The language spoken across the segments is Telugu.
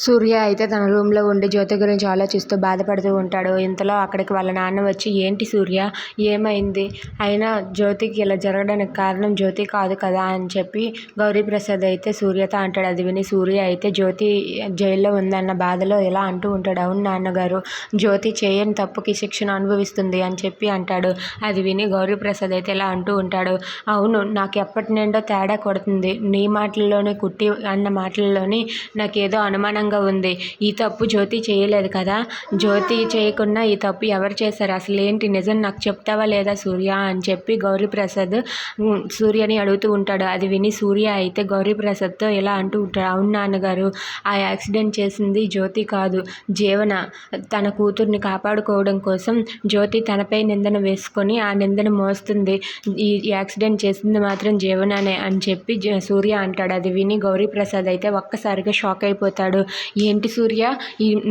సూర్య అయితే తన రూమ్లో ఉండి జ్యోతి గురించి ఆలోచిస్తూ బాధపడుతూ ఉంటాడు. ఇంతలో అక్కడికి వాళ్ళ నాన్న వచ్చి, ఏంటి సూర్య, ఏమైంది? అయినా జ్యోతికి ఇలా జరగడానికి కారణం జ్యోతి కాదు కదా అని చెప్పి గౌరీప్రసాద్ అయితే సూర్యతో అంటాడు. అది విని సూర్య అయితే జ్యోతి జైల్లో ఉందన్న బాధలో ఇలా అంటూ ఉంటాడు. అవును నాన్నగారు, జ్యోతి చేయని తప్పుకి శిక్షను అనుభవిస్తుంది అని చెప్పి అంటాడు. అది విని గౌరీప్రసాద్ అయితే ఇలా అంటూ ఉంటాడు. అవును, నాకు ఎప్పటి నుండో తేడా కొడుతుంది. నీ మాటల్లోనే కుట్టి అన్న మాటల్లోని నాకేదో అనుమానంగా ఉంది. ఈ తప్పు జ్యోతి చేయలేదు కదా, జ్యోతి చేయకుండా ఈ తప్పు ఎవరు చేశారు, అసలు ఏంటి నిజం నాకు చెప్తావా లేదా సూర్య అని చెప్పి గౌరీప్రసాద్ సూర్యని అడుగుతూ ఉంటాడు. అది విని సూర్య అయితే గౌరీప్రసాద్తో ఇలా అంటూ ఉంటాడు. అవును నాన్నగారు, ఆ యాక్సిడెంట్ చేసింది జ్యోతి కాదు, జీవన. తన కూతుర్ని కాపాడుకోవడం కోసం జ్యోతి తనపై నిందన వేసుకొని ఆ నిందను మోస్తుంది. ఈ యాక్సిడెంట్ చేసింది మాత్రం జీవనానే అని చెప్పి సూర్య అంటాడు. అది విని గౌరీప్రసాద్ అయితే ఒక్కసారిగా షాక్ అయిపోతాడు. ఏంటి సూర్య,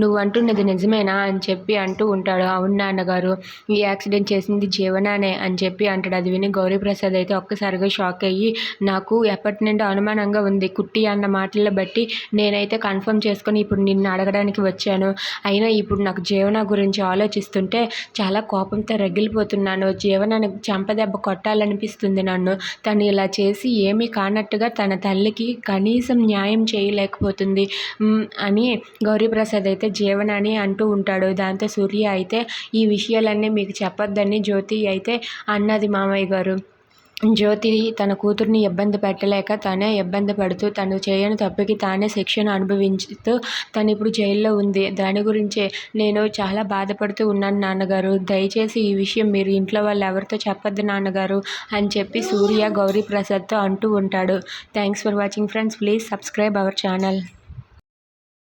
నువ్వు అంటున్నది నిజమేనా అని చెప్పి అంటూ ఉంటాడు. అవును నాన్నగారు, ఈ యాక్సిడెంట్ చేసింది జీవనానే అని చెప్పి అంటాడు. అది విని గౌరీప్రసాద్ అయితే ఒక్కసారిగా షాక్ అయ్యి, నాకు ఎప్పటి నుండో అనుమానంగా ఉంది, కుట్టి అన్న మాటలను బట్టి నేనైతే కన్ఫర్మ్ చేసుకొని ఇప్పుడు నిన్ను అడగడానికి వచ్చాను. అయినా ఇప్పుడు నాకు జీవన గురించి ఆలోచిస్తుంటే చాలా కోపంతో రగిలిపోతున్నాను. జీవనాన్ని చెంపదెబ్బ కొట్టాలనిపిస్తుంది నన్ను. తను ఇలా చేసి ఏమీ కానట్టుగా తన తల్లికి కనీసం న్యాయం చేయలేకపోతుంది అని గౌరీప్రసాద్ అయితే జీవనాని అంటూ ఉంటాడు. దాంతో సూర్య అయితే ఈ విషయాలన్నీ మీకు చెప్పొద్దని జ్యోతి అయితే అన్నది మామయ్య గారు. జ్యోతి తన కూతుర్ని ఇబ్బంది పెట్టలేక తనే ఇబ్బంది పడుతూ తను చేయని తప్పుకి తానే శిక్షను అనుభవించుతూ తను ఇప్పుడు జైల్లో ఉంది. దాని గురించే నేను చాలా బాధపడుతూ ఉన్నాను నాన్నగారు. దయచేసి ఈ విషయం మీరు ఇంట్లో వాళ్ళు ఎవరితో చెప్పొద్దు నాన్నగారు అని చెప్పి సూర్య గౌరీప్రసాద్తో అంటూ ఉంటాడు. Thanks for watching friends. Please subscribe our channel.